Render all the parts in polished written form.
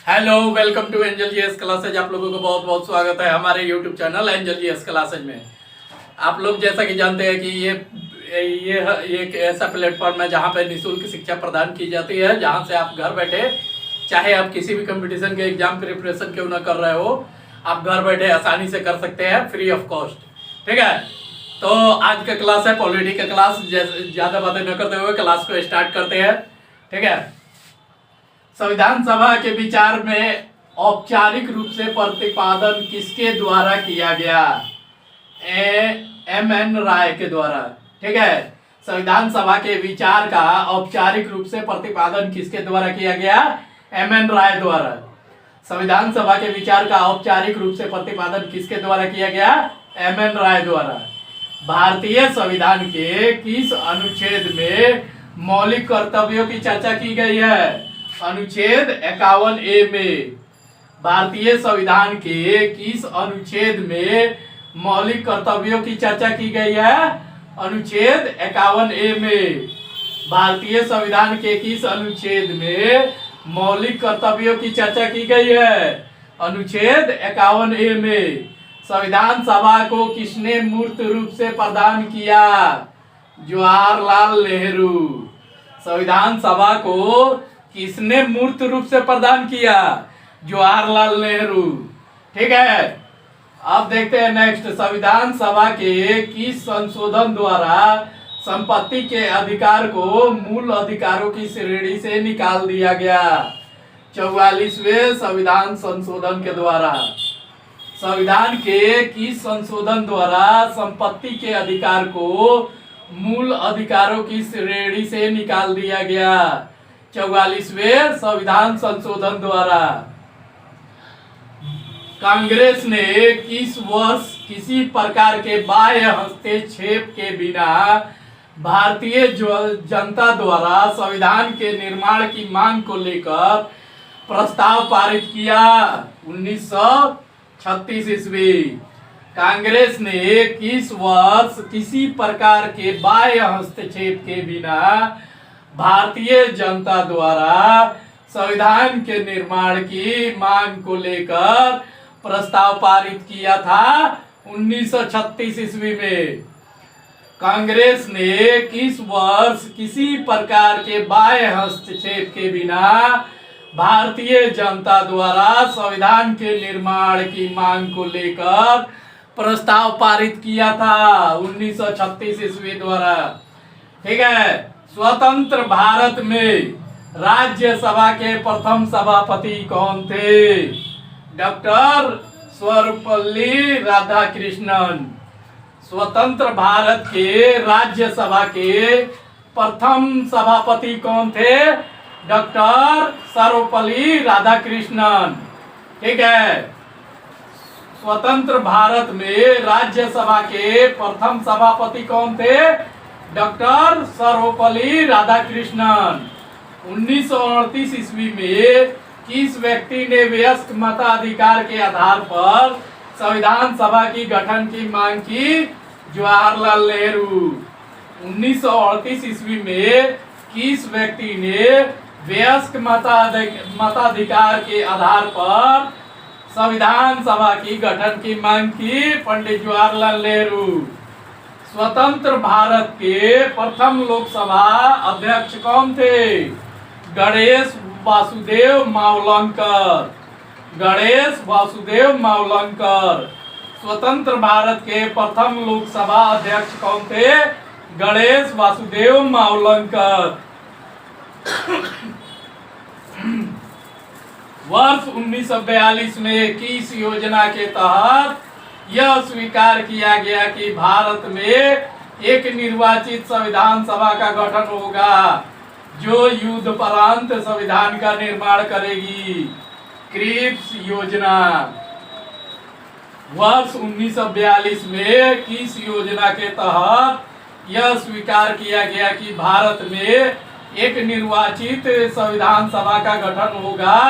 Hello, welcome to Angel GS classes. आप लोगों को बहुत बहुत स्वागत है हमारे YouTube channel Angel GS classes में। आप लोग जैसा कि जानते हैं कि ये एक ऐसा प्लेटफॉर्म है जहां पर निःशुल्क शिक्षा प्रदान की जाती है, जहां से आप घर बैठे, चाहे आप किसी भी कंपटीशन के एग्जाम प्रिपरेशन क्यों ना कर रहे हो, आप घर बैठे आसानी से कर सकते हैं फ्री ऑफ कॉस्ट। ठीक है, तो आज का क्लास है पॉलिटी का क्लास। ज़्यादा बातें न करते हुए क्लास को स्टार्ट करते हैं। ठीक है, संविधान सभा के विचार में औपचारिक रूप से प्रतिपादन किसके द्वारा किया गया? एम.एन. राय के द्वारा। ठीक है, संविधान सभा के विचार का औपचारिक रूप से प्रतिपादन किसके द्वारा किया गया? एम.एन. राय द्वारा। संविधान सभा के विचार का औपचारिक रूप से प्रतिपादन किसके द्वारा किया गया? एम.एन. राय द्वारा। भारतीय संविधान के किस अनुच्छेद में मौलिक कर्तव्यों की चर्चा की गई है? अनुच्छेद 51A में। भारतीय संविधान के किस अनुच्छेद में मौलिक कर्तव्यों की चर्चा की गई है? अनुच्छेद 51A में। भारतीय संविधान के किस अनुच्छेद में मौलिक कर्तव्यों की चर्चा की गई है? अनुच्छेद 51A में। संविधान सभा को किसने मूर्त रूप से प्रदान किया? जवाहरलाल नेहरू। संविधान सभा को किसने मूर्त रूप से प्रदान किया? जवाहरलाल नेहरू। ठीक है, अब देखते हैं नेक्स्ट। संविधान सभा के किस संशोधन द्वारा संपत्ति के अधिकार को मूल अधिकारों की श्रेणी से निकाल दिया गया? 44वें संविधान संशोधन के द्वारा। संविधान के किस संशोधन द्वारा संपत्ति के अधिकार को मूल अधिकारों की श्रेणी से निकाल दिया गया? 44वें संविधान संशोधन द्वारा। कांग्रेस ने किस वर्ष किसी प्रकार के बाह्य हस्तक्षेप के बिना भारतीय जनता द्वारा संविधान के निर्माण की मांग को लेकर प्रस्ताव पारित किया? 1936 ईस्वी। कांग्रेस ने किस वर्ष किसी प्रकार के बाह्य हस्तक्षेप के बिना भारतीय जनता द्वारा संविधान के निर्माण की मांग को लेकर प्रस्ताव पारित किया था? 1936 ईस्वी में। कांग्रेस ने किस वर्ष किसी प्रकार के बाह्य हस्तक्षेप के बिना भारतीय जनता द्वारा संविधान के निर्माण की मांग को लेकर प्रस्ताव पारित किया था? 1936 ईस्वी द्वारा। ठीक है, स्वतंत्र भारत में राज्यसभा के प्रथम सभापति कौन थे? डॉक्टर सर्वपल्ली राधाकृष्णन। स्वतंत्र भारत के राज्यसभा के प्रथम सभापति कौन थे? डॉक्टर सर्वपल्ली राधाकृष्णन। ठीक है, स्वतंत्र भारत में राज्यसभा के प्रथम सभापति कौन थे? डॉक्टर सर्वपल्ली राधाकृष्णन। 1938 ईस्वी में किस व्यक्ति ने वयस्क मताधिकार के आधार पर संविधान सभा की गठन की मांग की? जवाहरलाल नेहरू। 1938 ईस्वी में किस व्यक्ति ने वयस्क मताधिकार के आधार पर संविधान सभा की गठन की मांग की? पंडित जवाहरलाल नेहरू। स्वतंत्र भारत के प्रथम लोकसभा अध्यक्ष कौन थे? गणेश वासुदेव मावलंकर। गणेश वासुदेव मावलंकर। स्वतंत्र भारत के प्रथम लोकसभा अध्यक्ष कौन थे? गणेश वासुदेव मावलंकर। वर्ष 1942 में किस योजना के तहत यह स्वीकार किया गया कि भारत में एक निर्वाचित संविधान सभा का गठन होगा जो युद्धोपरांत संविधान का निर्माण करेगी? क्रिप्स योजना। वर्ष 1942 में किस योजना के तहत यह स्वीकार किया गया कि भारत में एक निर्वाचित संविधान सभा का गठन होगा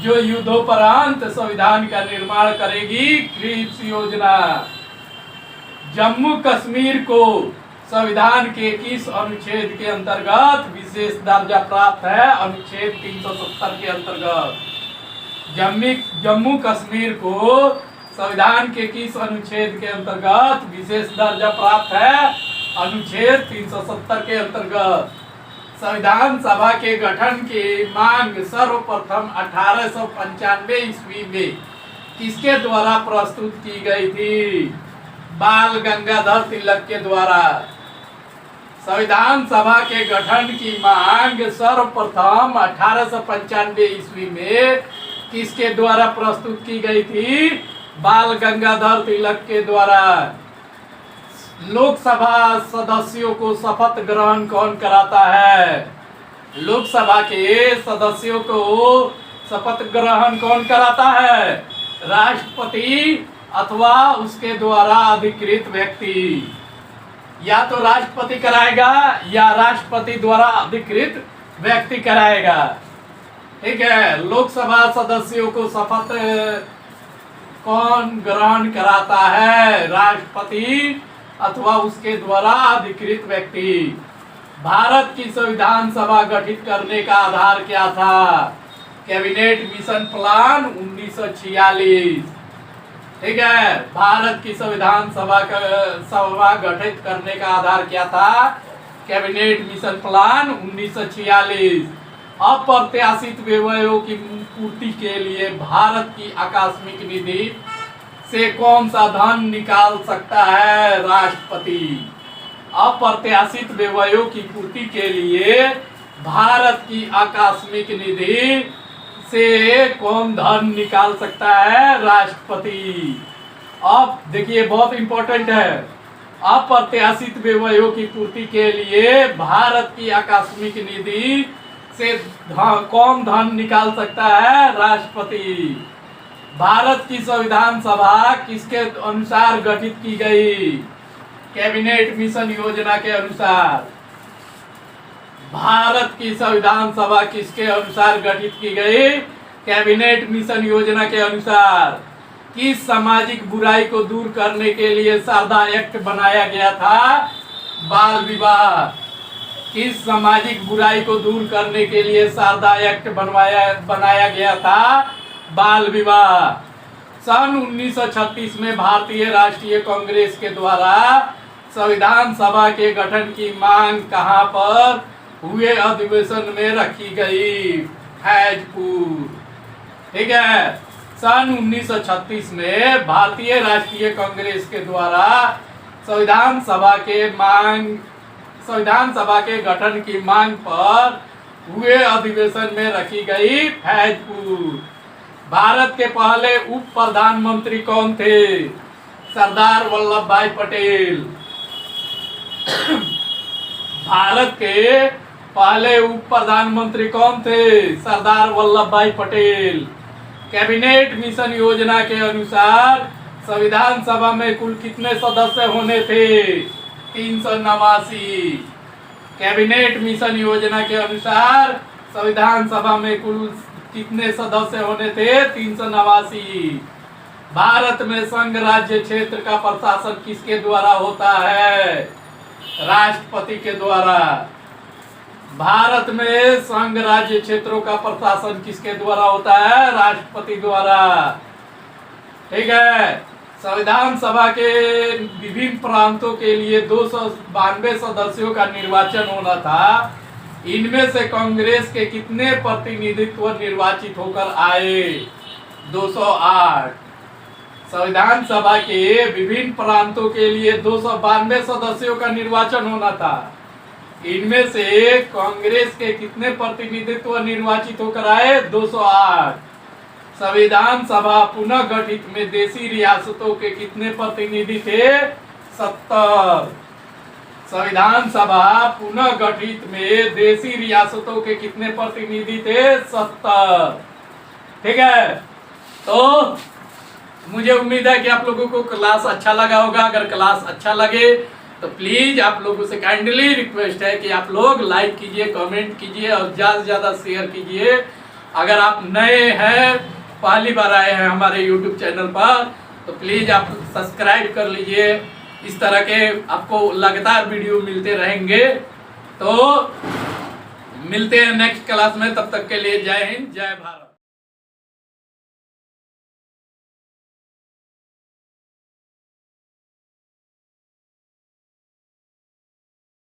जो युद्धोपरांत संविधान का निर्माण करेगी? क्रिप्स योजना। जम्मू कश्मीर को संविधान के किस अनुच्छेद के अंतर्गत विशेष दर्जा प्राप्त है? अनुच्छेद 370 के अंतर्गत। जम्मू कश्मीर को संविधान के किस अनुच्छेद के अंतर्गत विशेष दर्जा प्राप्त है? अनुच्छेद 370 के अंतर्गत। संविधान सभा के गठन की मांग सर्वप्रथम 1895 ईस्वी में किसके द्वारा प्रस्तुत की गई थी? बाल गंगाधर तिलक के द्वारा। संविधान सभा के गठन की मांग सर्वप्रथम 1895 ईस्वी में किसके द्वारा प्रस्तुत की गई थी? बाल गंगाधर तिलक के द्वारा। लोकसभा सदस्यों को शपथ ग्रहण कौन कराता है? लोकसभा के सदस्यों को शपथ ग्रहण कौन कराता है? राष्ट्रपति अथवा उसके द्वारा अधिकृत व्यक्ति। या तो राष्ट्रपति कराएगा या राष्ट्रपति द्वारा अधिकृत व्यक्ति कराएगा। ठीक है। लोकसभा सदस्यों को शपथ कौन ग्रहण कराता है? राष्ट्रपति अथवा उसके द्वारा अधिकृत व्यक्ति। भारत की संविधान सभा गठित करने का आधार क्या था? Cabinet mission plan 1946। ठीक है। भारत की संविधान सभा गठित करने का आधार क्या था? Cabinet mission plan 1946। अप्रत्याशित व्ययों की पूर्ति के लिए भारत की आकस्मिक निधि से कौन सा धन निकाल सकता है? राष्ट्रपति। अप्रत्याशित व्ययों की पूर्ति के लिए भारत की आकस्मिक निधि से कौन धन निकाल सकता है? राष्ट्रपति। अब देखिए बहुत इंपॉर्टेंट है। अप्रत्याशित व्ययों की पूर्ति के लिए भारत की आकस्मिक निधि से कौन धन निकाल सकता है? राष्ट्रपति। भारत की संविधान सभा किसके अनुसार गठित की गई? कैबिनेट मिशन योजना के अनुसार। भारत की संविधान सभा किसके अनुसार गठित की गई? कैबिनेट मिशन योजना के अनुसार। किस सामाजिक बुराई को दूर करने के लिए शारदा एक्ट बनाया गया था? बाल विवाह। किस सामाजिक बुराई को दूर करने के लिए शारदा एक्ट बनाया गया था? बाल विवाह। सन 1936 में भारतीय राष्ट्रीय कांग्रेस के द्वारा संविधान सभा के गठन की मांग कहां पर हुए अधिवेशन में रखी गई? फैजपुर। ठीक है। सन 1936 में भारतीय राष्ट्रीय कांग्रेस के द्वारा संविधान सभा के गठन की मांग पर हुए अधिवेशन में रखी गई फैजपुर। भारत के पहले उप प्रधानमंत्री कौन थे? सरदार वल्लभ भाई पटेल। भारत के पहले उप प्रधानमंत्री कौन थे? सरदार वल्लभ भाई पटेल। कैबिनेट मिशन योजना के अनुसार संविधान सभा में कुल कितने सदस्य होने थे? 389। कैबिनेट मिशन योजना के अनुसार संविधान सभा में कुल कितने सदस्य होने थे? 389। भारत में संघ राज्य क्षेत्र का प्रशासन किसके द्वारा होता है? राष्ट्रपति के द्वारा। भारत में संघ राज्य क्षेत्रों का प्रशासन किसके द्वारा होता है? राष्ट्रपति द्वारा। ठीक है। संविधान सभा के विभिन्न प्रांतों के लिए 292 सदस्यों का निर्वाचन होना था। इनमें से कांग्रेस के कितने प्रतिनिधित्व निर्वाचित होकर आए? 208। संविधान सभा के विभिन्न प्रांतों के लिए 292 सदस्यों का निर्वाचन होना था। इनमें से कांग्रेस के कितने प्रतिनिधित्व निर्वाचित होकर आए? 208। संविधान सभा पुनः गठित में देशी रियासतों के कितने प्रतिनिधि थे? 70। संविधान सभा पुनः गठित में देशी रियासतों के कितने प्रतिनिधि थे? 70। ठीक है। तो मुझे उम्मीद है कि आप लोगों को क्लास अच्छा लगा होगा। अगर क्लास अच्छा लगे तो प्लीज आप लोगों से काइंडली रिक्वेस्ट है कि आप लोग लाइक कीजिए, कमेंट कीजिए और ज़्यादा से ज़्यादा शेयर कीजिए। अगर आप नए हैं, पहली बार आए हैं हमारे यूट्यूब चैनल पर, तो प्लीज़ आप सब्सक्राइब कर लीजिए। इस तरह के आपको लगातार वीडियो मिलते रहेंगे। तो मिलते हैं नेक्स्ट क्लास में। तब तक के लिए जय हिंद, जय भारत।